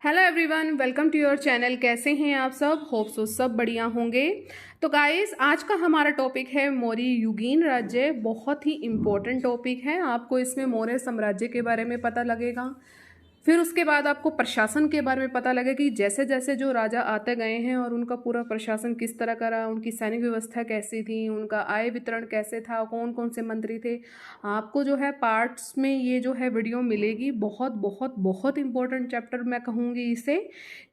Hello everyone, welcome to your channel. कैसे हैं आप सब? होप सो सब बढ़िया होंगे। तो गाइस, आज का हमारा टॉपिक है मौर्य युगीन राज्य। बहुत ही इम्पोर्टेंट टॉपिक है। आपको इसमें मौर्य साम्राज्य के बारे में पता लगेगा, फिर उसके बाद आपको प्रशासन के बारे में पता लगेगा कि जैसे जैसे जो राजा आते गए हैं और उनका पूरा प्रशासन किस तरह का रहा, उनकी सैनिक व्यवस्था कैसी थी, उनका आय वितरण कैसे था, कौन कौन से मंत्री थे। आपको जो है पार्ट्स में ये जो है वीडियो मिलेगी। बहुत बहुत बहुत इंपॉर्टेंट चैप्टर मैं कहूँगी इसे,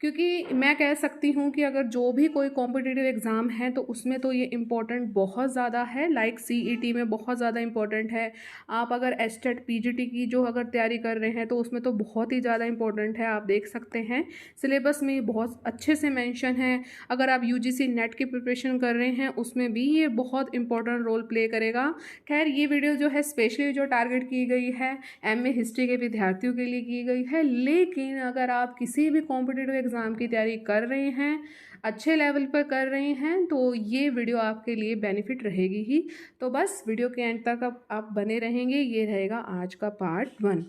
क्योंकि मैं कह सकती हूँ कि अगर जो भी कोई कॉम्पिटिटिव एग्ज़ाम है तो उसमें तो ये इम्पोर्टेंट बहुत ज़्यादा है। लाइक CET में बहुत ज़्यादा इंपॉर्टेंट है। आप अगर एस्टेट PGT की जो अगर तैयारी कर रहे हैं तो उसमें तो बहुत ही ज़्यादा इंपॉर्टेंट है। आप देख सकते हैं सिलेबस में बहुत अच्छे से मेंशन है। अगर आप UGC नेट की प्रिपरेशन कर रहे हैं उसमें भी ये बहुत इंपॉर्टेंट रोल प्ले करेगा। खैर, ये वीडियो जो है स्पेशली जो टारगेट की गई है MA हिस्ट्री के विद्यार्थियों के लिए की गई है। लेकिन अगर आप किसी भी कॉम्पिटिटिव एग्ज़ाम की तैयारी कर रहे हैं, अच्छे लेवल पर कर रहे हैं, तो ये वीडियो आपके लिए बेनिफिट रहेगी ही। तो बस वीडियो के एंड तक आप बने रहेंगे। ये रहेगा आज का पार्ट 1।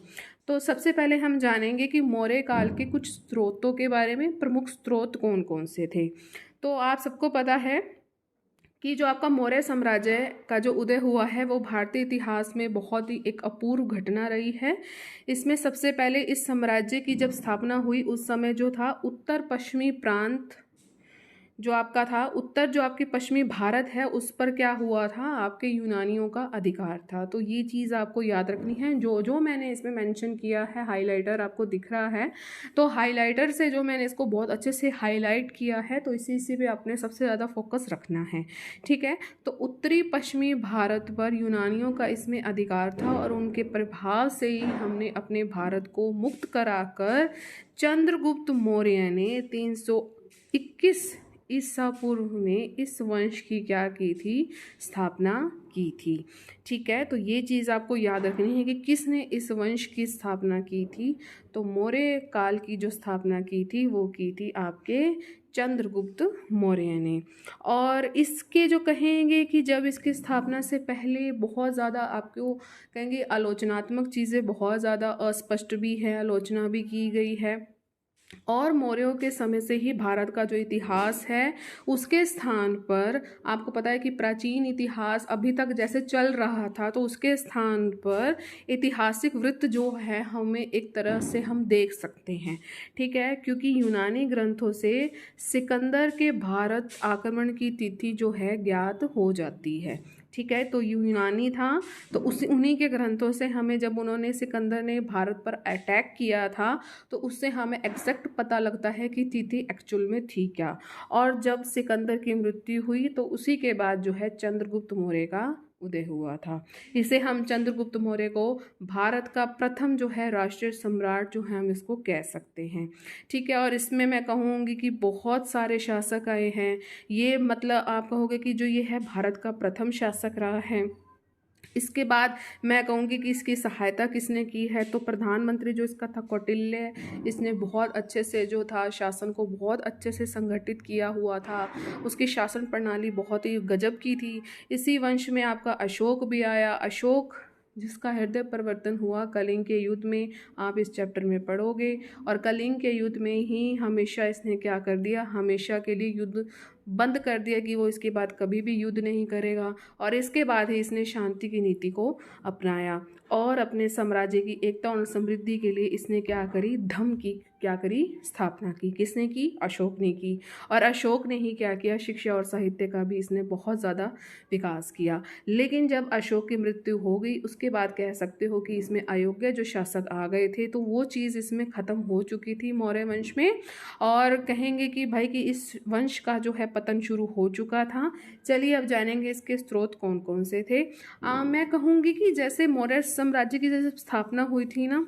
तो सबसे पहले हम जानेंगे कि मौर्य काल के कुछ स्रोतों के बारे में। प्रमुख स्रोत कौन कौन से थे? तो आप सबको पता है कि जो आपका मौर्य साम्राज्य का जो उदय हुआ है वो भारतीय इतिहास में बहुत ही एक अपूर्व घटना रही है। इसमें सबसे पहले इस साम्राज्य की जब स्थापना हुई उस समय जो था उत्तर पश्चिमी प्रांत जो आपका था, उत्तर जो आपकी पश्चिमी भारत है उस पर क्या हुआ था, आपके यूनानियों का अधिकार था। तो ये चीज़ आपको याद रखनी है। जो जो मैंने इसमें मेंशन किया है, हाइलाइटर आपको दिख रहा है, तो हाइलाइटर से जो मैंने इसको बहुत अच्छे से हाईलाइट किया है, तो इसी पे आपने सबसे ज़्यादा फोकस रखना है। ठीक है, तो उत्तरी पश्चिमी भारत पर यूनानियों का इसमें अधिकार था और उनके प्रभाव से ही हमने अपने भारत को मुक्त कराकर चंद्रगुप्त मौर्य ने 321 ईसा पूर्व में इस वंश की क्या की थी, स्थापना की थी। ठीक है, तो ये चीज़ आपको याद रखनी है कि किसने इस वंश की स्थापना की थी। तो मौर्य काल की जो स्थापना की थी वो की थी आपके चंद्रगुप्त मौर्य ने। और इसके जो कहेंगे कि जब इसकी स्थापना से पहले बहुत ज़्यादा आपको कहेंगे आलोचनात्मक चीज़ें बहुत ज़्यादा अस्पष्ट भी है, आलोचना भी की गई है। और मौर्यों के समय से ही भारत का जो इतिहास है उसके स्थान पर आपको पता है कि प्राचीन इतिहास अभी तक जैसे चल रहा था, तो उसके स्थान पर ऐतिहासिक वृत्त जो है हमें एक तरह से हम देख सकते हैं। ठीक है, क्योंकि यूनानी ग्रंथों से सिकंदर के भारत आक्रमण की तिथि जो है ज्ञात हो जाती है। ठीक है, तो यूनानी था, तो उन्हीं के ग्रंथों से हमें, जब उन्होंने सिकंदर ने भारत पर अटैक किया था, तो उससे हमें एग्जैक्ट पता लगता है कि तिथि एक्चुअल में थी क्या। और जब सिकंदर की मृत्यु हुई तो उसी के बाद जो है चंद्रगुप्त मौर्य का उदय हुआ था। इसे हम चंद्रगुप्त मौर्य को भारत का प्रथम जो है राष्ट्रीय सम्राट जो है हम इसको कह सकते हैं। ठीक है, और इसमें मैं कहूँगी कि बहुत सारे शासक आए हैं। ये मतलब आप कहोगे कि जो ये है भारत का प्रथम शासक रहा है। इसके बाद मैं कहूँगी कि इसकी सहायता किसने की है, तो प्रधानमंत्री जो इसका था कौटिल्य, इसने बहुत अच्छे से जो था शासन को बहुत अच्छे से संगठित किया हुआ था। उसकी शासन प्रणाली बहुत ही गजब की थी। इसी वंश में आपका अशोक भी आया। अशोक जिसका हृदय परिवर्तन हुआ कलिंग के युद्ध में, आप इस चैप्टर में पढ़ोगे। और कलिंग के युद्ध में ही हमेशा इसने क्या कर दिया, हमेशा के लिए युद्ध बंद कर दिया कि वो इसके बाद कभी भी युद्ध नहीं करेगा। और इसके बाद ही इसने शांति की नीति को अपनाया और अपने साम्राज्य की एकता और समृद्धि के लिए इसने क्या करी, धम्म की क्या करी, स्थापना की। किसने की? अशोक ने की। और अशोक ने ही क्या किया, शिक्षा और साहित्य का भी इसने बहुत ज़्यादा विकास किया। लेकिन जब अशोक की मृत्यु हो गई उसके बाद कह सकते हो कि इसमें अयोग्य जो शासक आ गए थे, तो वो चीज़ इसमें ख़त्म हो चुकी थी मौर्य वंश में। और कहेंगे कि भाई कि इस वंश का जो है पतन शुरू हो चुका था। चलिए अब जानेंगे इसके स्रोत कौन कौन से थे। मैं कहूँगी कि जैसे मौर्य साम्राज्य की जैसे स्थापना हुई थी ना,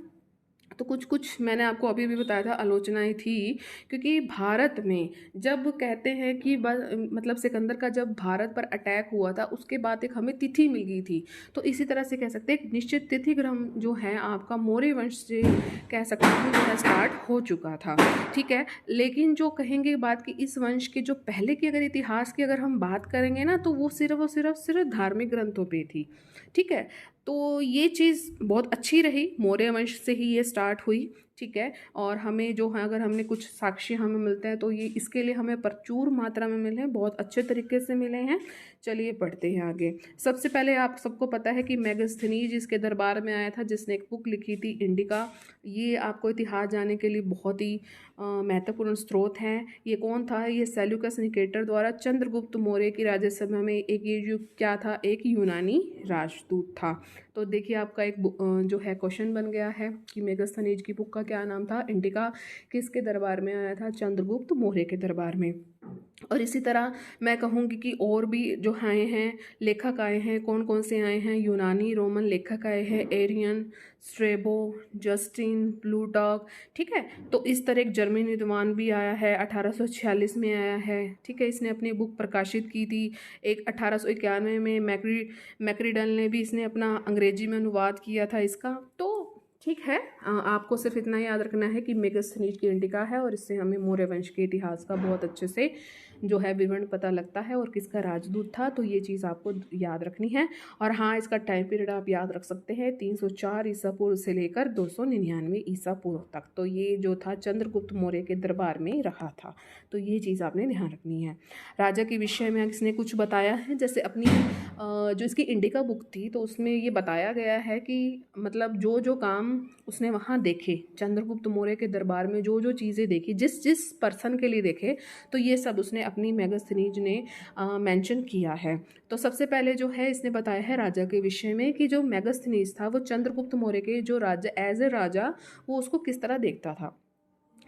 तो कुछ कुछ मैंने आपको अभी भी बताया था आलोचनाएं थी। क्योंकि भारत में जब कहते हैं कि मतलब सिकंदर का जब भारत पर अटैक हुआ था उसके बाद एक हमें तिथि मिल गई थी, तो इसी तरह से कह सकते हैं एक निश्चित तिथि क्रम जो है आपका मौर्य वंश से कह सकते हैं जो है स्टार्ट हो चुका था। ठीक है, लेकिन जो कहेंगे बात कि इस वंश के जो पहले की अगर इतिहास की अगर हम बात करेंगे ना, तो वो सिर्फ धार्मिक ग्रंथों पे थी। ठीक है, तो ये चीज़ बहुत अच्छी रही, मौर्य वंश से ही ये स्टार्ट हुई। ठीक है। और हमें जो है अगर हमने कुछ साक्ष्य हमें मिलते हैं तो ये इसके लिए हमें प्रचुर मात्रा में मिले हैं, बहुत अच्छे तरीके से मिले हैं। चलिए पढ़ते हैं आगे। सबसे पहले आप सबको पता है कि मेगास्थनीज इसके दरबार में आया था, जिसने एक बुक लिखी थी इंडिका। ये आपको इतिहास जानने के लिए बहुत ही महत्वपूर्ण स्रोत हैं। ये कौन था? ये सेल्यूकस निकेटर द्वारा चंद्रगुप्त मौर्य की राज्यसभा में एक ये जो क्या था, एक यूनानी राजदूत था। तो देखिए आपका एक जो है क्वेश्चन बन गया है कि मेगास्थनीज की बुक का क्या नाम था? इंडिका। किसके दरबार में आया था? चंद्रगुप्त मौर्य के दरबार में। और इसी तरह मैं कहूँगी कि और भी जो आए हैं लेखक आए हैं, कौन कौन से आए हैं? यूनानी रोमन लेखक आए हैं, एरियन, स्ट्रेबो, जस्टिन, प्लूटॉक, ठीक है। तो इस तरह एक जर्मनी विद्वान भी आया है, 1846 में आया है, ठीक है। इसने अपनी बुक प्रकाशित की थी। एक 1891 में मैक्रीडल ने भी इसने अपना अंग्रेजी में अनुवाद किया था इसका। तो ठीक है, आपको सिर्फ इतना याद रखना है कि मेगास्थनीज की इंडिका है और इससे हमें मौर्य वंश के इतिहास का बहुत अच्छे से जो है विवरण पता लगता है और किसका राजदूत था। तो ये चीज़ आपको याद रखनी है। और हाँ, इसका टाइम पीरियड आप याद रख सकते हैं, 304 ईसा पूर्व से लेकर 299 ईसा पूर्व तक। तो ये जो था चंद्रगुप्त मौर्य के दरबार में रहा था। तो ये चीज़ आपने ध्यान रखनी है। राजा के विषय में इसने कुछ बताया है, जैसे अपनी जो इसकी इंडिका बुक थी तो उसमें ये बताया गया है कि मतलब जो जो काम उसने वहाँ देखे, चंद्रगुप्त मौर्य के दरबार में जो जो चीज़ें देखी, जिस जिस पर्सन के लिए देखे, तो ये सब उसने अपनी मेगास्थनीज ने मेंशन किया है। तो सबसे पहले जो है इसने बताया है राजा के विषय में कि जो मेगास्थनीज था वो चंद्रगुप्त मौर्य के जो राजा एज ए राजा वो उसको किस तरह देखता था।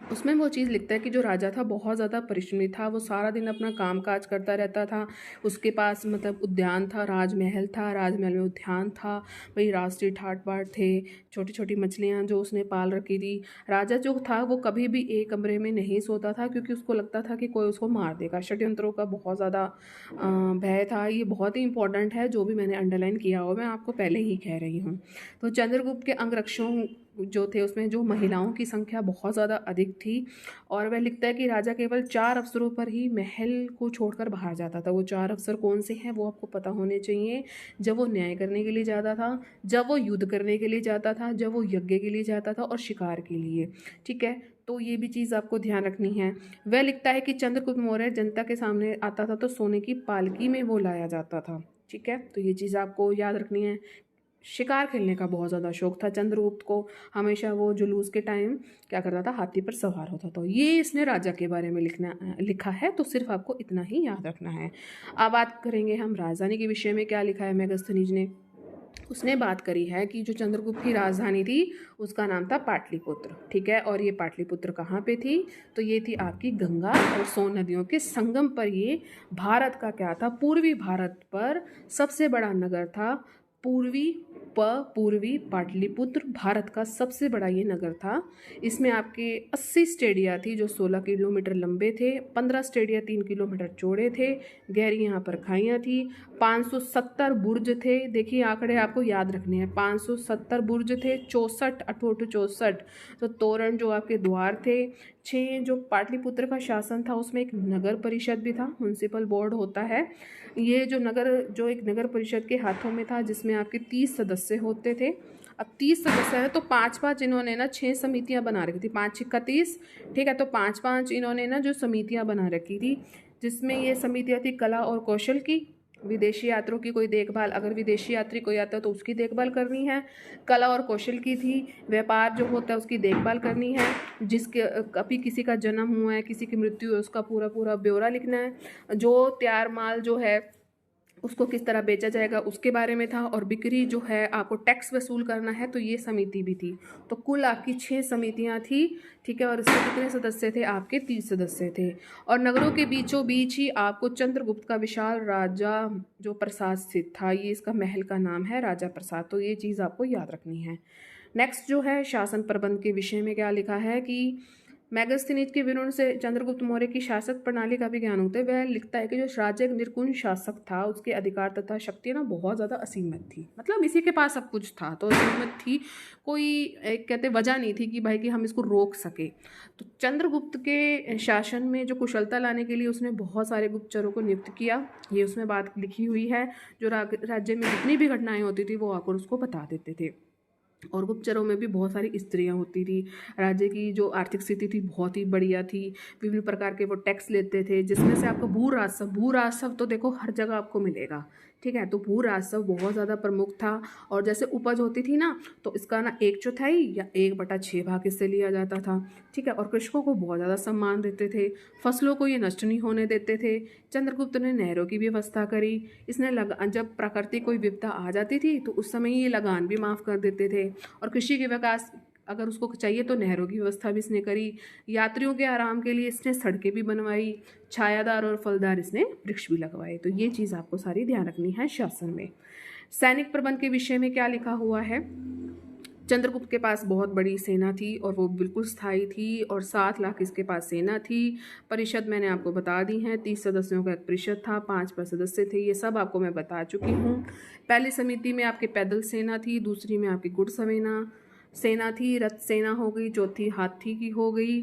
उसमें वो चीज़ लिखता है कि जो राजा था बहुत ज़्यादा परिश्रमी था, वो सारा दिन अपना काम काज करता रहता था। उसके पास मतलब उद्यान था, राजमहल था, राजमहल में उद्यान था, वही राष्ट्रीय ठाट बाट थे, छोटी छोटी मछलियाँ जो उसने पाल रखी थी। राजा जो था वो कभी भी एक कमरे में नहीं सोता था, क्योंकि उसको लगता था कि कोई उसको मार देगा। षड्यंत्रों का बहुत ज़्यादा भय था। ये बहुत ही इंपॉर्टेंट है, जो भी मैंने अंडरलाइन किया हो मैं आपको पहले ही कह रही हूँ। तो चंद्रगुप्त के अंगरक्षकों जो थे उसमें जो महिलाओं की संख्या बहुत ज़्यादा अधिक थी। और वह लिखता है कि राजा केवल 4 अवसरों पर ही महल को छोड़कर बाहर जाता था। वो 4 अवसर कौन से हैं वो आपको पता होने चाहिए। जब वो न्याय करने के लिए जाता था, जब वो युद्ध करने के लिए जाता था, जब वो यज्ञ के लिए जाता था और शिकार के लिए, ठीक है। तो ये भी चीज़ आपको ध्यान रखनी है। वह लिखता है कि चंद्रगुप्त मौर्य जनता के सामने आता था तो सोने की पालकी में वो लाया जाता था, ठीक है। तो ये चीज़ आपको याद रखनी है। शिकार खेलने का बहुत ज़्यादा शौक था चंद्रगुप्त को। हमेशा वो जुलूस के टाइम क्या करता था, हाथी पर सवार होता था। ये इसने राजा के बारे में लिखा है। तो सिर्फ आपको इतना ही याद रखना है। अब बात करेंगे हम राजधानी के विषय में। क्या लिखा है मेगास्थनीज ने? उसने बात करी है कि जो चंद्रगुप्त की राजधानी थी उसका नाम था पाटलिपुत्र, ठीक है। और ये पाटलिपुत्र कहाँ पे थी? तो ये थी आपकी गंगा और सोन नदियों के संगम पर। ये भारत का क्या था, पूर्वी भारत पर सबसे बड़ा नगर था। पूर्वी पाटलिपुत्र भारत का सबसे बड़ा ये नगर था। इसमें आपके 80 स्टेडिया थी जो 16 किलोमीटर लंबे थे, 15 स्टेडिया 3 किलोमीटर चौड़े थे, गहरी यहाँ पर खाइयाँ थी, 570 बुर्ज थे। देखिए आंकड़े आपको याद रखने हैं। 570 बुर्ज थे, 64 अठोट 64 तो तोरण जो आपके द्वार थे। 6 जो पाटलिपुत्र का शासन था उसमें एक नगर परिषद भी था, म्युनिसिपल बोर्ड होता है। ये जो एक नगर परिषद के हाथों में था, जिसमें आपके 30 सदस्य होते थे। अब 30 सदस्य हैं तो 5-5 इन्होंने ना 6 समितियां बना रखी थी, 5 6 का 30, ठीक है। तो 5-5 इन्होंने ना जो समितियां बना रखी थी, जिसमें ये समितियां थी कला और कौशल की, विदेशी यात्रियों की कोई देखभाल, अगर विदेशी यात्री कोई आता है तो उसकी देखभाल करनी है। कला और कौशल की थी, व्यापार जो होता है उसकी देखभाल करनी है। जिसके अभी किसी का जन्म हुआ है, किसी की मृत्यु है, उसका पूरा पूरा ब्यौरा लिखना है। जो तैयार माल जो है उसको किस तरह बेचा जाएगा उसके बारे में था। और बिक्री जो है आपको टैक्स वसूल करना है, तो ये समिति भी थी। तो कुल आपकी 6 समितियां थी, ठीक है। और इसमें कितने सदस्य थे? आपके 30 सदस्य थे। और नगरों के बीचों बीच ही आपको चंद्रगुप्त का विशाल राजा जो प्रसाद स्थित था, ये इसका महल का नाम है राजा प्रसाद। तो ये चीज़ आपको याद रखनी है। नेक्स्ट जो है शासन प्रबंध के विषय में क्या लिखा है कि मेगास्थनीज के विवरण से चंद्रगुप्त मौर्य की शासक प्रणाली का भी ज्ञान होता है। वह लिखता है कि जो राज्य निर्गुण शासक था उसके अधिकार तथा शक्तियाँ ना बहुत ज़्यादा असीमित थी। मतलब इसी के पास सब कुछ था तो असीमित थी, कोई एक कहते वजह नहीं थी कि भाई कि हम इसको रोक सके। तो चंद्रगुप्त के शासन में जो कुशलता लाने के लिए उसने बहुत सारे गुप्तचरों को नियुक्त किया। ये उसमें बात लिखी हुई है। जो राज्य में जितनी भी घटनाएं होती थी वो आकर उसको बता देते थे। और गुप्तचरों में भी बहुत सारी स्त्रियां होती थी। राज्य की जो आर्थिक स्थिति थी बहुत ही बढ़िया थी। विभिन्न प्रकार के वो टैक्स लेते थे, जिसमें से आपको भू राजस्व तो देखो हर जगह आपको मिलेगा, ठीक है। तो भू राजस्व बहुत ज़्यादा प्रमुख था। और जैसे उपज होती थी ना, तो इसका ना 1/4 या 1/6 भाग इससे लिया जाता था, ठीक है। और कृषकों को बहुत ज़्यादा सम्मान देते थे, फसलों को ये नष्ट नहीं होने देते थे। चंद्रगुप्त ने नहरों की व्यवस्था करी। इसने जब प्राकृतिक कोई विपदा आ जाती थी तो उस समय ये लगान भी माफ़ कर देते थे। और कृषि के विकास अगर उसको चाहिए तो नहरों की व्यवस्था भी इसने करी। यात्रियों के आराम के लिए इसने सड़कें भी बनवाई। छायादार और फलदार इसने वृक्ष भी लगवाए। तो ये चीज़ आपको सारी ध्यान रखनी है शासन में। सैनिक प्रबंध के विषय में क्या लिखा हुआ है? चंद्रगुप्त के पास बहुत बड़ी सेना थी और वो बिल्कुल स्थायी थी, और 7 लाख इसके पास सेना थी। परिषद मैंने आपको बता दी है, 30 सदस्यों का एक परिषद था, 5 पर सदस्य थे, ये सब आपको मैं बता चुकी हूँ। पहली समिति में आपकी पैदल सेना थी, दूसरी में आपकी गुड़ सेना थी, रथ सेना हो गई, चौथी हाथी की हो गई,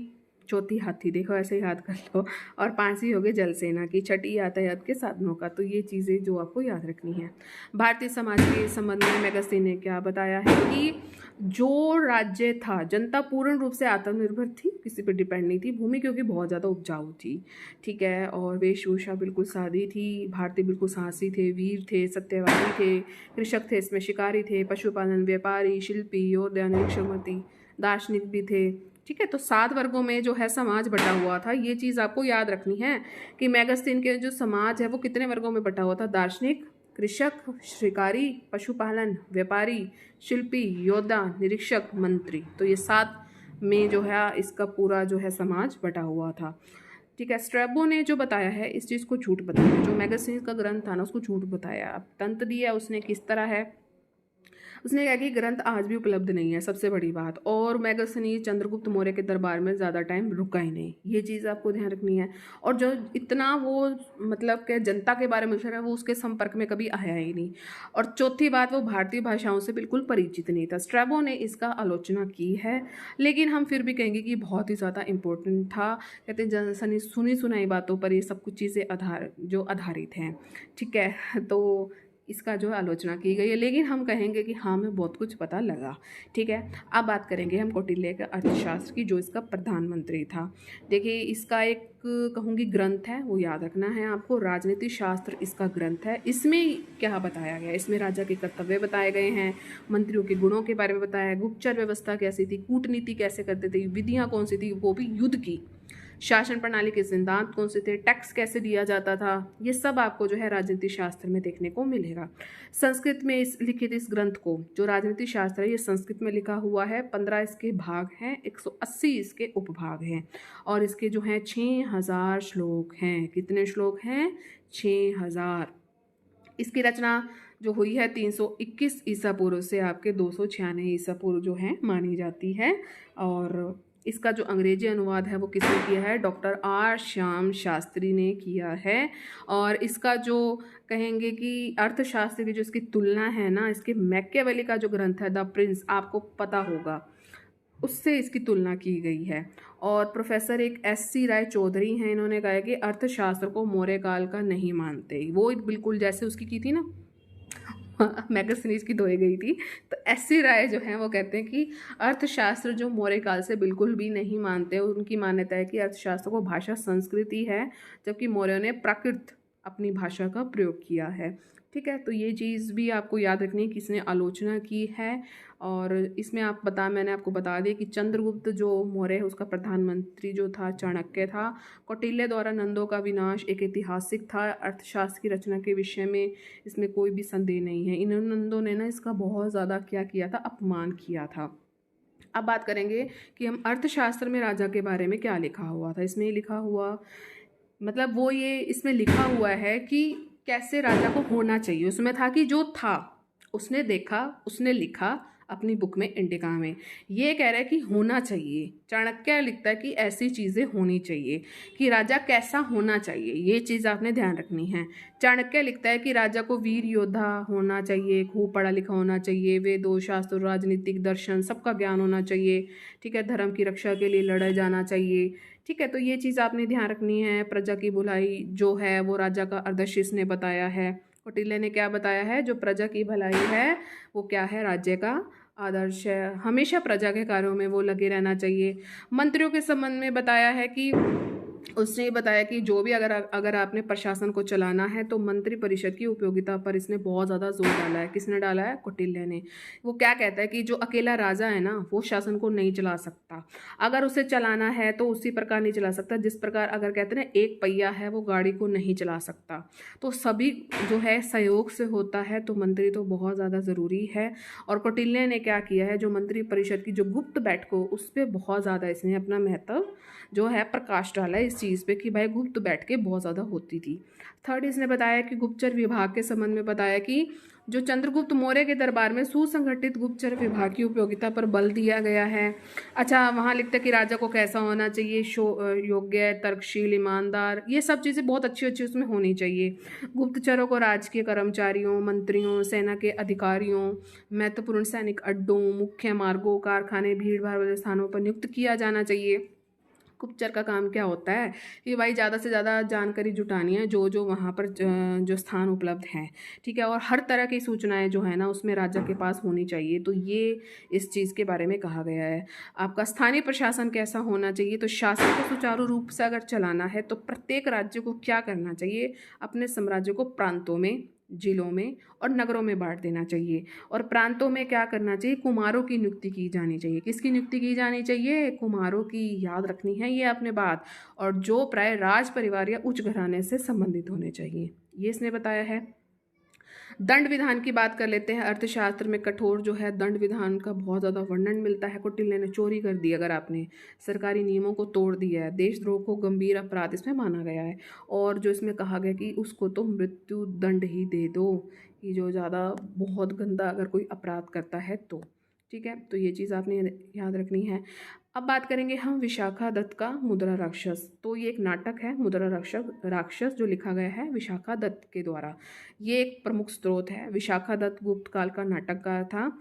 चौथी हाथी देखो ऐसे ही याद कर लो, और 5वीं हो गई जल सेना की, छठी यातायात के साधनों का। तो ये चीज़ें जो आपको याद रखनी है। भारतीय समाज के संबंध में मैगजीन ने क्या बताया है कि जो राज्य था, जनता पूर्ण रूप से आत्मनिर्भर थी, किसी पर डिपेंड नहीं थी। भूमि क्योंकि बहुत ज़्यादा उपजाऊ थी, ठीक है। और वेशभूषा बिल्कुल सादी थी। भारतीय बिल्कुल साहसी थे, वीर थे, सत्यवादी थे, कृषक थे, इसमें शिकारी थे, पशुपालन, व्यापारी, शिल्पी, योद्धा, निरीक्षमती, दार्शनिक भी थे, ठीक है। तो 7 वर्गों में जो है समाज बटा हुआ था। ये चीज़ आपको याद रखनी है कि मैगजीन के जो समाज है वो कितने वर्गों में बटा हुआ था? दार्शनिक, कृषक, शिकारी, पशुपालन, व्यापारी, शिल्पी, योद्धा, निरीक्षक, मंत्री। तो ये 7 में जो है इसका पूरा जो है समाज बटा हुआ था, ठीक है। स्ट्रैबो ने जो बताया है इस चीज़ को झूठ बताया, जो मैगजीन का ग्रंथ था ना उसको झूठ बताया। अब तंत्र दिया उसने किस तरह है, उसने कहा कि ग्रंथ आज भी उपलब्ध नहीं है, सबसे बड़ी बात। और मैगजीन चंद्रगुप्त मौर्य के दरबार में ज़्यादा टाइम रुका ही नहीं, ये चीज़ आपको ध्यान रखनी है। और जो इतना वो मतलब कि जनता के बारे में सोच रहा है वो उसके संपर्क में कभी आया ही नहीं। और चौथी बात, वो भारतीय भाषाओं से बिल्कुल परिचित नहीं था। स्ट्रैबो ने इसका आलोचना की है, लेकिन हम फिर भी कहेंगे कि बहुत ही ज़्यादा इम्पोर्टेंट था। कहते हैं सुनी सुनाई बातों पर ये सब कुछ चीज़ें आधारित हैं, ठीक है। तो इसका जो आलोचना की गई है, लेकिन हम कहेंगे कि हाँ हमें बहुत कुछ पता लगा, ठीक है। अब बात करेंगे हम कौटिल्य के अर्थशास्त्र की, जो इसका प्रधानमंत्री था। देखिए इसका एक कहूँगी ग्रंथ है, वो याद रखना है आपको। राजनीति शास्त्र इसका ग्रंथ है। इसमें क्या बताया गया? इसमें राजा के कर्तव्य बताए गए हैं, मंत्रियों के गुणों के बारे में बताया है, गुप्तचर व्यवस्था कैसी थी, कूटनीति कैसे करते थे, विधियाँ कौन सी थी, वो भी युद्ध की, शासन प्रणाली के सिद्धांत कौन से थे, टैक्स कैसे दिया जाता था, ये सब आपको जो है राजनीति शास्त्र में देखने को मिलेगा। संस्कृत में लिखित इस ग्रंथ को, जो राजनीति शास्त्र है, ये संस्कृत में लिखा हुआ है। 15 इसके भाग हैं, 180 इसके उपभाग हैं, और इसके जो हैं 6000 श्लोक हैं। कितने श्लोक हैं? 6000। इसकी रचना जो हुई है 321 ईसा पूर्व से आपके 296 ईसा पूर्व जो है मानी जाती है। और इसका जो अंग्रेजी अनुवाद है वो किसने किया है? डॉक्टर आर श्याम शास्त्री ने किया है। और इसका जो कहेंगे कि अर्थशास्त्र की जो इसकी तुलना है ना, इसके मैकियावेली का जो ग्रंथ है द प्रिंस, आपको पता होगा, उससे इसकी तुलना की गई है। और प्रोफेसर एक SC राय चौधरी हैं, इन्होंने कहा है कि अर्थशास्त्र को मौर्य काल का नहीं मानते। वो बिल्कुल जैसे उसकी की थी ना मैगजीन की धोई गई थी, तो SC राय जो है वो कहते हैं कि अर्थशास्त्र जो मौर्य काल से बिल्कुल भी नहीं मानते। उनकी मान्यता है कि अर्थशास्त्र को भाषा संस्कृति है, जबकि मौर्यों ने प्राकृत अपनी भाषा का प्रयोग किया है, ठीक है। तो ये चीज़ भी आपको याद रखनी है किसने आलोचना की है। और इसमें मैंने आपको बता दिया कि चंद्रगुप्त जो मौर्य है उसका प्रधानमंत्री जो था चाणक्य था। कौटिल्य द्वारा नंदों का विनाश एक ऐतिहासिक था। अर्थशास्त्र की रचना के विषय में इसमें कोई भी संदेह नहीं है। इन नंदों ने ना इसका बहुत ज़्यादा क्या किया था? अपमान किया था। अब बात करेंगे कि हम अर्थशास्त्र में राजा के बारे में क्या लिखा हुआ था। इसमें लिखा हुआ मतलब वो ये इसमें लिखा हुआ है कि कैसे राजा को होना चाहिए। उसमें था कि जो था उसने देखा, उसने लिखा अपनी बुक में इंडिका में, ये कह रहा है कि होना चाहिए। चाणक्य लिखता है कि ऐसी चीज़ें होनी चाहिए, कि राजा कैसा होना चाहिए, ये चीज़ आपने ध्यान रखनी है। चाणक्य लिखता है कि राजा को वीर योद्धा होना चाहिए, खूब पढ़ा लिखा होना चाहिए, वेदों शास्त्र राजनीतिक दर्शन सबका ज्ञान होना चाहिए, ठीक है। धर्म की रक्षा के लिए लड़ा जाना चाहिए, ठीक है। तो ये चीज़ आपने ध्यान रखनी है। प्रजा की भलाई जो है वो राजा का अर्धशीष ने बताया है। कौटिल्य ने क्या बताया है? जो प्रजा की भलाई है वो क्या है? राज्य का आदर्श है, हमेशा प्रजा के कार्यों में वो लगे रहना चाहिए। मंत्रियों के संबंध में बताया है कि उसने ये बताया कि जो भी अगर अगर आपने प्रशासन को चलाना है तो मंत्री परिषद की उपयोगिता पर इसने बहुत ज़्यादा जोर डाला है। किसने डाला है? कौटिल्य ने। वो क्या कहता है कि जो अकेला राजा है ना वो शासन को नहीं चला सकता, अगर उसे चलाना है तो उसी प्रकार नहीं चला सकता जिस प्रकार अगर कहते हैं ना एक पहिया है वो गाड़ी को नहीं चला सकता। तो सभी जो है सहयोग से होता है, तो मंत्री तो बहुत ज़्यादा ज़रूरी है। और कौटिल्य ने क्या किया है, जो मंत्री परिषद की जो गुप्त बैठकों उस पर बहुत ज़्यादा इसने अपना महत्व जो है प्रकाश डाला है इस चीज़ पे कि भाई गुप्त बैठकें बहुत ज़्यादा होती थी। थर्ड इसने बताया कि गुप्तचर विभाग के संबंध में बताया कि जो चंद्रगुप्त मौर्य के दरबार में सुसंगठित गुप्तचर विभाग की उपयोगिता पर बल दिया गया है। अच्छा, वहाँ लिखते हैं कि राजा को कैसा होना चाहिए, योग्य, तर्कशील, ईमानदार, ये सब चीज़ें बहुत अच्छी अच्छी उसमें होनी चाहिए। गुप्तचरों को राजकीय कर्मचारियों, मंत्रियों, सेना के अधिकारियों, महत्वपूर्ण सैनिक अड्डों, मुख्य मार्गों, कारखाने, भीड़ भाड़ वाले स्थानों पर नियुक्त किया जाना चाहिए। गुप्तचर का काम क्या होता है कि भाई ज़्यादा से ज़्यादा जानकारी जुटानी है जो जो वहाँ पर जो स्थान उपलब्ध हैं, ठीक है, और हर तरह की सूचनाएं जो है ना उसमें राजा के पास होनी चाहिए। तो ये इस चीज़ के बारे में कहा गया है। आपका स्थानीय प्रशासन कैसा होना चाहिए, तो शासन को सुचारू रूप से अगर चलाना है तो प्रत्येक राज्य को क्या करना चाहिए, अपने साम्राज्य को प्रांतों में, जिलों में और नगरों में बांट देना चाहिए। और प्रांतों में क्या करना चाहिए, कुमारों की नियुक्ति की जानी चाहिए। किसकी नियुक्ति की जानी चाहिए? कुमारों की, याद रखनी है ये अपने बात। और जो प्राय राज परिवार या उच्च घराने से संबंधित होने चाहिए, ये इसने बताया है। दंड विधान की बात कर लेते हैं। अर्थशास्त्र में कठोर जो है दंड विधान का बहुत ज़्यादा वर्णन मिलता है। कौटिल्य ने चोरी कर दी, अगर आपने सरकारी नियमों को तोड़ दिया है, देशद्रोह को गंभीर अपराध इसमें माना गया है। और जो इसमें कहा गया कि उसको तो मृत्यु दंड ही दे दो, कि जो ज़्यादा बहुत गंदा अगर कोई अपराध करता है तो, ठीक है। तो ये चीज़ आपने याद रखनी है। अब बात करेंगे हम विशाखा दत्त का मुद्रा राक्षस। तो ये एक नाटक है मुद्रा राक्षस जो लिखा गया है विशाखा दत्त के द्वारा। ये एक प्रमुख स्रोत है। विशाखा दत्त गुप्त काल का नाटककार था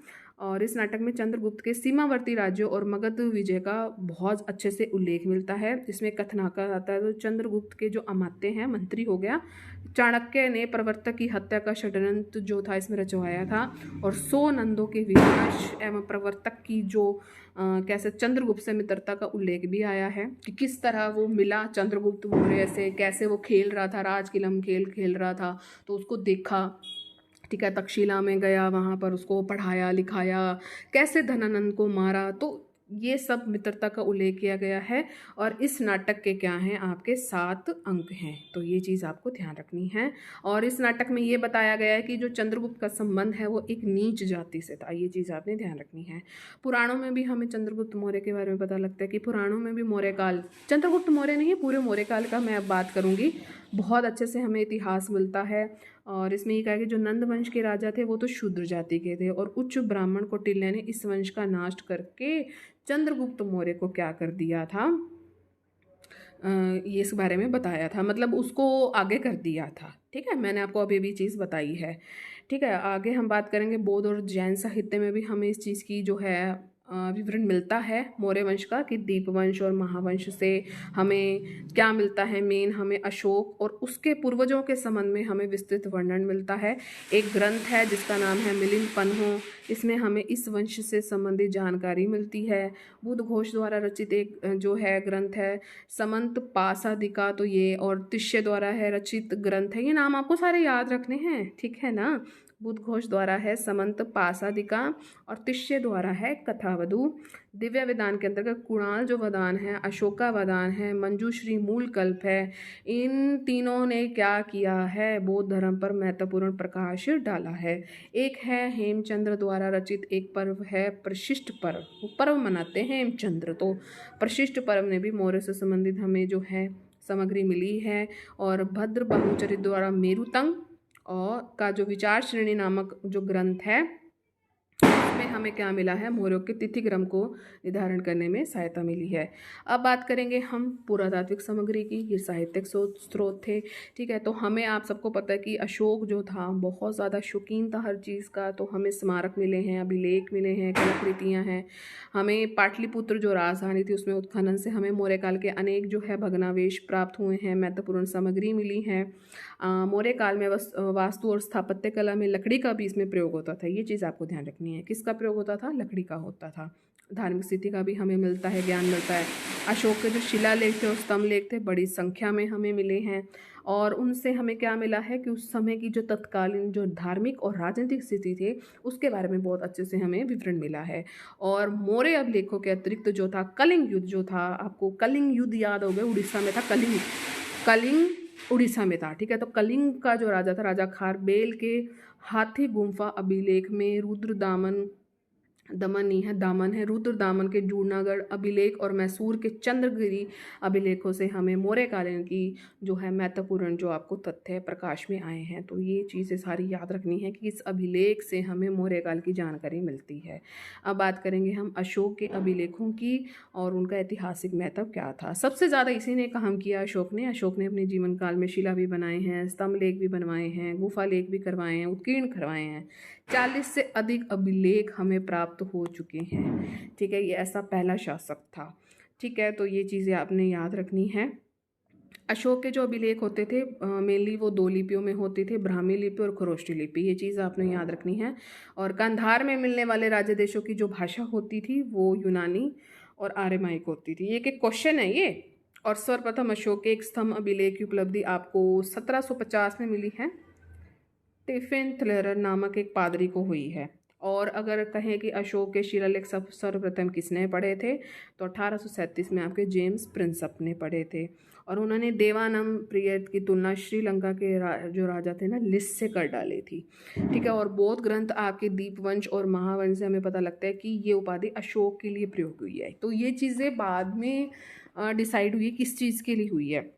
और इस नाटक में चंद्रगुप्त के सीमावर्ती राज्यों और मगध विजय का बहुत अच्छे से उल्लेख मिलता है। इसमें कथनाकर आता है तो चंद्रगुप्त के जो अमात्य हैं, मंत्री हो गया, चाणक्य ने प्रवर्तक की हत्या का षड्यंत्र जो था इसमें रचवाया था। और 100 नंदों के विनाश एवं प्रवर्तक की जो कैसे चंद्रगुप्त से मित्रता का उल्लेख भी आया है कि किस तरह वो मिला चंद्रगुप्त मौर्य से, कैसे वो खेल रहा था, राजकिलम खेल खेल रहा था तो उसको देखा, ठीक है, तक्षशिला में गया, वहाँ पर उसको पढ़ाया लिखाया, कैसे धनानंद को मारा। तो ये सब मित्रता का उल्लेख किया गया है। और इस नाटक के क्या हैं, आपके 7 अंक हैं। तो ये चीज़ आपको ध्यान रखनी है। और इस नाटक में ये बताया गया है कि जो चंद्रगुप्त का संबंध है वो एक नीच जाति से था। ये चीज़ आपने ध्यान रखनी है। पुराणों में भी हमें चंद्रगुप्त मौर्य के बारे में पता लगता है कि पुराणों में भी मौर्य काल, चंद्रगुप्त मौर्य नहीं, पूरे मौर्य काल का मैं अब बात करूँगी, बहुत अच्छे से हमें इतिहास मिलता है। और इसमें ये कहा कि जो नंद वंश के राजा थे वो तो शूद्र जाति के थे और उच्च ब्राह्मण कौटिल्य ने इस वंश का नाश करके चंद्रगुप्त मौर्य को क्या कर दिया था, ये इस बारे में बताया था, मतलब उसको आगे कर दिया था। ठीक है, मैंने आपको अभी भी चीज़ बताई है। ठीक है, आगे हम बात करेंगे बौद्ध और जैन साहित्य में भी हमें इस चीज़ की जो है विवरण मिलता है मौर्य वंश का, कि दीपवंश और महावंश से हमें क्या मिलता है, मेन हमें अशोक और उसके पूर्वजों के संबंध में हमें विस्तृत वर्णन मिलता है। एक ग्रंथ है जिसका नाम है मिलिंद पन्हो, इसमें हमें इस वंश से संबंधित जानकारी मिलती है। बुद्ध घोष द्वारा रचित एक जो है ग्रंथ है समंत पासादिका, तो ये और तिष्य द्वारा है रचित ग्रंथ है। ये नाम आपको सारे याद रखने हैं, ठीक है ना। बुद्ध घोष द्वारा है समंत पासादिका और तिष्य द्वारा है कथावधु। दिव्य वेदान के अंतर्गत कुणाल जो वदान है, अशोका वदान है, मंजूश्री मूल कल्प है। इन तीनों ने क्या किया है, बौद्ध धर्म पर महत्वपूर्ण प्रकाश डाला है। एक है हेमचंद्र द्वारा रचित एक पर्व है प्रशिष्ट पर्व, वो पर्व मनाते हैं हेमचंद्र, तो प्रशिष्ट पर्व ने भी मौर्य से संबंधित हमें जो है सामग्री मिली है। और भद्र बाहुचरित द्वारा मेरुतंग और का जो विचार श्रेणी नामक जो ग्रंथ है इसमें हमें क्या मिला है, मौर्यों के तिथि क्रम को निर्धारण करने में सहायता मिली है। अब बात करेंगे हम पुरातात्विक सामग्री की, ये साहित्यिक स्रोत थे। ठीक है, तो हमें आप सबको पता है कि अशोक जो था बहुत ज़्यादा शौकीन था हर चीज़ का, तो हमें स्मारक मिले हैं, अभिलेख मिले हैं, कलाकृतियाँ हैं। हमें पाटलिपुत्र जो राजधानी थी उसमें उत्खनन से हमें मौर्य काल के अनेक जो है भग्नावशेष प्राप्त हुए हैं, महत्वपूर्ण सामग्री मिली है। मौर्य काल में वास्तु और स्थापत्य कला में लकड़ी का भी इसमें प्रयोग होता था, ये चीज़ आपको ध्यान रखनी है। किसका प्रयोग प्रयोग होता था? लकड़ी का होता था। धार्मिक स्थिति का भी हमें मिलता है, ज्ञान मिलता है। अशोक के जो शिलालेख थे और स्तंभलेख थे बड़ी संख्या में हमें मिले हैं, और उनसे हमें क्या मिला है कि उस समय की जो तत्कालीन जो धार्मिक और राजनीतिक स्थिति थे उसके बारे में बहुत अच्छे से हमें विवरण मिला है। और मौर्य अभिलेखों के अतिरिक्त जो था कलिंग युद्ध जो था, आपको कलिंग युद्ध याद हो गया, उड़ीसा में था कलिंग, कलिंग उड़ीसा में था, ठीक है। तो कलिंग का जो राजा था, राजा खारबेल के हाथी गुम्फा अभिलेख में रुद्रदामन दमनी है, दामन है, रुद्र दामन के जूनागढ़ अभिलेख और मैसूर के चंद्रगिरी अभिलेखों से हमें मौर्यकालीन की जो है महत्वपूर्ण जो आपको तथ्य प्रकाश में आए हैं। तो ये चीज़ें सारी याद रखनी है कि इस अभिलेख से हमें मौर्यकाल की जानकारी मिलती है। अब बात करेंगे हम अशोक के अभिलेखों की और उनका ऐतिहासिक महत्व क्या था। सबसे ज़्यादा इसी ने काम किया अशोक ने अपने जीवन काल में शिला भी बनाए हैं, स्तंभ लेख भी बनवाए हैं, गुफा लेख भी करवाए हैं, उत्कीर्ण करवाए हैं। 40 से अधिक अभिलेख हमें प्राप्त हो चुके हैं, ठीक है। ये ऐसा पहला शासक था, ठीक है। तो ये चीज़ें आपने याद रखनी है। अशोक के जो अभिलेख होते थे मेनली वो 2 लिपियों में होते थे, ब्राह्मी लिपि और खरोष्टी लिपि, ये चीज़ आपने याद रखनी है। और कंधार में मिलने वाले राज्य देशों की जो भाषा होती थी वो यूनानी और आर्यमाइक होती थी। ये एक क्वेश्चन है ये। और सर्वप्रथम अशोक के एक स्तंभ अभिलेख की उपलब्धि आपको 1750 में मिली है, टिफिन थ्लेरर नामक एक पादरी को हुई है। और अगर कहें कि अशोक के शिलालेख सर्वप्रथम किसने पढ़े थे, तो 1837 में आपके जेम्स प्रिंसप ने पढ़े थे। और उन्होंने देवानम पीरियड की तुलना श्रीलंका के जो राजा थे ना लिस से कर डाली थी, ठीक है। और बौद्ध ग्रंथ आपके दीपवंश और महावंश से हमें पता लगता है कि ये उपाधि अशोक के लिए प्रयोग हुई है। तो ये चीज़ें बाद में डिसाइड हुई किस चीज़ के लिए हुई है।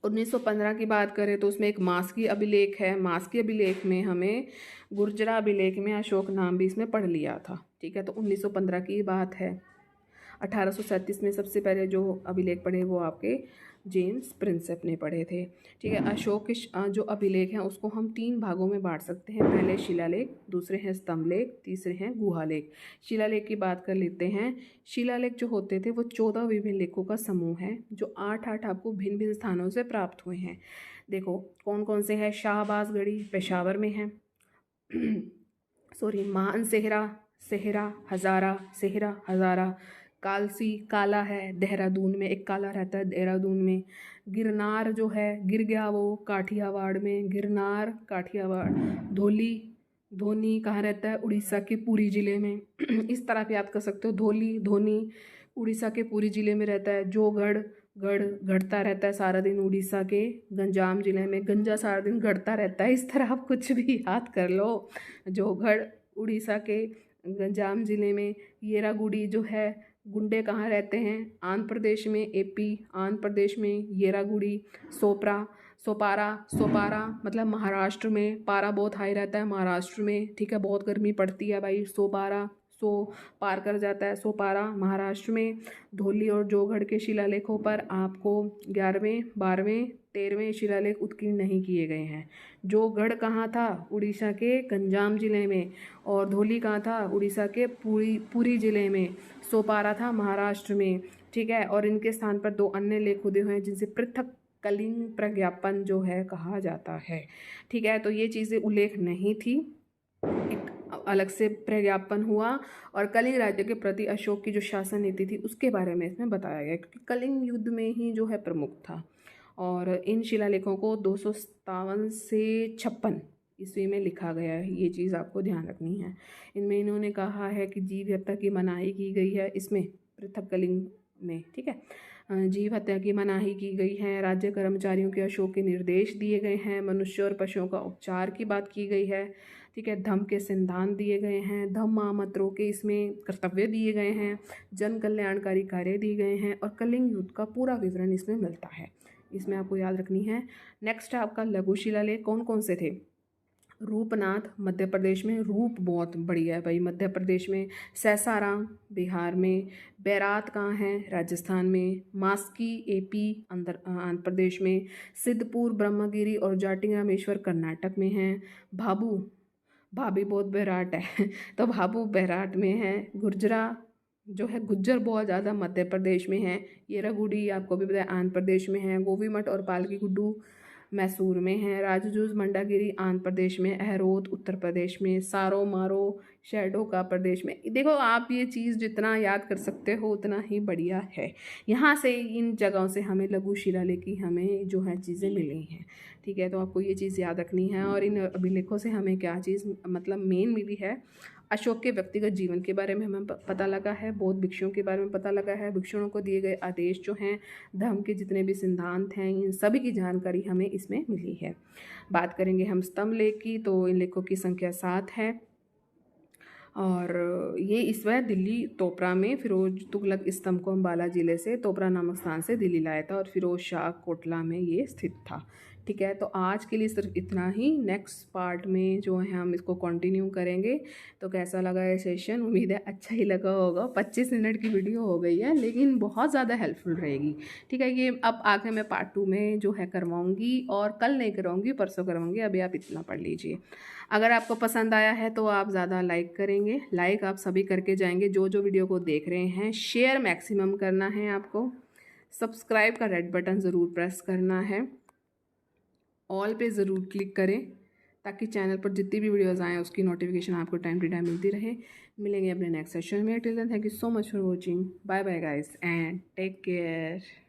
1915 की बात करें तो उसमें एक मास्की अभिलेख है, मास्की अभिलेख में हमें गुर्जरा अभिलेख में अशोक नाम भी इसमें पढ़ लिया था, ठीक है। तो 1915 की बात है। 1837 में सबसे पहले जो अभिलेख पढ़े वो आपके जेम्स प्रिंसेप ने पढ़े थे, ठीक है। अशोक के जो अभिलेख हैं उसको हम 3 भागों में बांट सकते हैं। पहले शिलालेख, दूसरे हैं स्तंभलेख, तीसरे हैं गुहालेख। शिलालेख की बात कर लेते हैं। शिलालेख जो होते थे वो 14 विभिन्न लेखों का समूह है जो 8-8 आपको भिन्न भिन्न स्थानों से प्राप्त हुए हैं। देखो कौन कौन से हैं। शाहबाजगढ़ी पेशावर में है मान सेहरा हज़ारा, कालसी काला है देहरादून में, एक काला रहता है देहरादून में। गिरनार जो है गिर गया वो काठियावाड़ में, गिरनार काठियावाड़। धोनी कहाँ रहता है? उड़ीसा के पुरी ज़िले में इस तरह आप याद कर सकते हो। धोनी उड़ीसा के पुरी ज़िले में रहता है। गढ़ता रहता है सारा दिन उड़ीसा के गंजाम ज़िले में, गंजा सारा दिन गढ़ता रहता है। इस तरह आप कुछ भी याद कर लो। जोगढ़ उड़ीसा के गंजाम ज़िले में। येरागुड़ी जो है, गुंडे कहाँ रहते हैं? आंध्र प्रदेश में, एपी आंध्र प्रदेश में येरागुड़ी। सोपारा मतलब महाराष्ट्र में, पारा बहुत हाई रहता है महाराष्ट्र में, ठीक है। बहुत गर्मी पड़ती है भाई। पार कर जाता है सोपारा महाराष्ट्र में। धौली और जोगढ़ के शिलालेखों पर आपको 11वें 12वें 13वें शिलालेख उत्कीर्ण नहीं किए गए हैं। जोगढ़ कहाँ था? उड़ीसा के गंजाम जिले में। और धौली कहाँ था? उड़ीसा के पुरी जिले में। सोपारा था महाराष्ट्र में, ठीक है। और इनके स्थान पर 2 अन्य लेख खुदे हुए हैं जिनसे पृथक कलिंग प्रज्ञापन जो है कहा जाता है, ठीक है। तो ये चीज़ें उल्लेख नहीं थी, एक अलग से प्रज्ञापन हुआ। और कलिंग राज्य के प्रति अशोक की जो शासन नीति थी उसके बारे में इसमें बताया गया, क्योंकि कलिंग युद्ध में ही जो है प्रमुख था। और इन शिलालेखों को 257 से 56 ईस्वी में लिखा गया है, ये चीज़ आपको ध्यान रखनी है। इनमें इन्होंने कहा है कि जीव हत्या की मनाही की गई है इसमें पृथक कलिंग में, ठीक है। जीव हत्या की मनाही की गई है। राज्य कर्मचारियों के अशोक के निर्देश दिए गए हैं। मनुष्य और पशुओं का उपचार की बात की गई है, ठीक है। धम्म के सिद्धांत दिए गए हैं। धम्म महामंत्रों के इसमें कर्तव्य दिए गए हैं। जन कल्याणकारी कार्य दिए गए हैं। और कलिंग युद्ध का पूरा विवरण इसमें मिलता है, इसमें आपको याद रखनी है। नेक्स्ट है आपका लघु शिलालेख। कौन कौन से थे? रूपनाथ मध्य प्रदेश में, रूप बहुत बढ़िया है भाई मध्य प्रदेश में। सैसाराम बिहार में। बैरात कहाँ है? राजस्थान में। मास्की एपी आंध्र प्रदेश में। सिद्धपुर ब्रह्मगिरी और जाटिंग रामेश्वर कर्नाटक में हैं। भाभी बहुत बैराट है तो भाभू बैराट में है। गुर्जरा जो है गुज्जर बहुत ज़्यादा मध्य प्रदेश में है। येरागुड़ी आपको भी पता है आंध्र प्रदेश में है। गोवीमठ और पालकी गुड्डू मैसूर में है। राजजूज मंडागिरी आंध्र प्रदेश में। अहरोद उत्तर प्रदेश में। सारो मारो शैडो का प्रदेश में। देखो आप ये चीज़ जितना याद कर सकते हो उतना ही बढ़िया है। यहाँ से इन जगहों से हमें लघु शिलालेख की हमें जो है चीज़ें मिली हैं। ठीक है, तो आपको ये चीज़ याद रखनी है। और इन अभिलेखों से हमें क्या चीज़ मतलब मेन मिली है, अशोक के व्यक्तिगत जीवन के बारे में हमें पता लगा है, बौद्ध भिक्षुओं के बारे में पता लगा है, भिक्षुओं को दिए गए आदेश जो हैं, धर्म के जितने भी सिद्धांत हैं, इन सभी की जानकारी हमें इसमें मिली है। बात करेंगे हम स्तंभ लेख की, तो इन लेखों की संख्या 7 है और ये इस बार दिल्ली तोपरा में फिरोज तुगलक स्तंभ को अम्बाला ज़िले से तोपरा नामक स्थान से दिल्ली लाया था और फिरोज शाह कोटला में ये स्थित था। ठीक है, तो आज के लिए सिर्फ इतना ही। नेक्स्ट पार्ट में जो है हम इसको कंटिन्यू करेंगे। तो कैसा लगा ये सेशन? उम्मीद है अच्छा ही लगा होगा। 25 मिनट की वीडियो हो गई है लेकिन बहुत ज़्यादा हेल्पफुल रहेगी। ठीक है, ये अब आगे मैं पार्ट 2 में जो है करवाऊँगी और कल नहीं करवाऊँगी, परसों करवाऊँगी। अभी आप इतना पढ़ लीजिए। अगर आपको पसंद आया है तो आप ज़्यादा लाइक करेंगे। लाइक आप सभी करके जाएंगे जो वीडियो को देख रहे हैं। शेयर मैक्सिमम करना है आपको। सब्सक्राइब का रेड बटन ज़रूर प्रेस करना है। ऑल पे ज़रूर क्लिक करें ताकि चैनल पर जितनी भी वीडियोज़ आएँ उसकी नोटिफिकेशन आपको टाइम टू टाइम मिलती रहे। मिलेंगे अपने नेक्स्ट सेशन में। Till then thank you so much for watching. Bye bye guys and take care.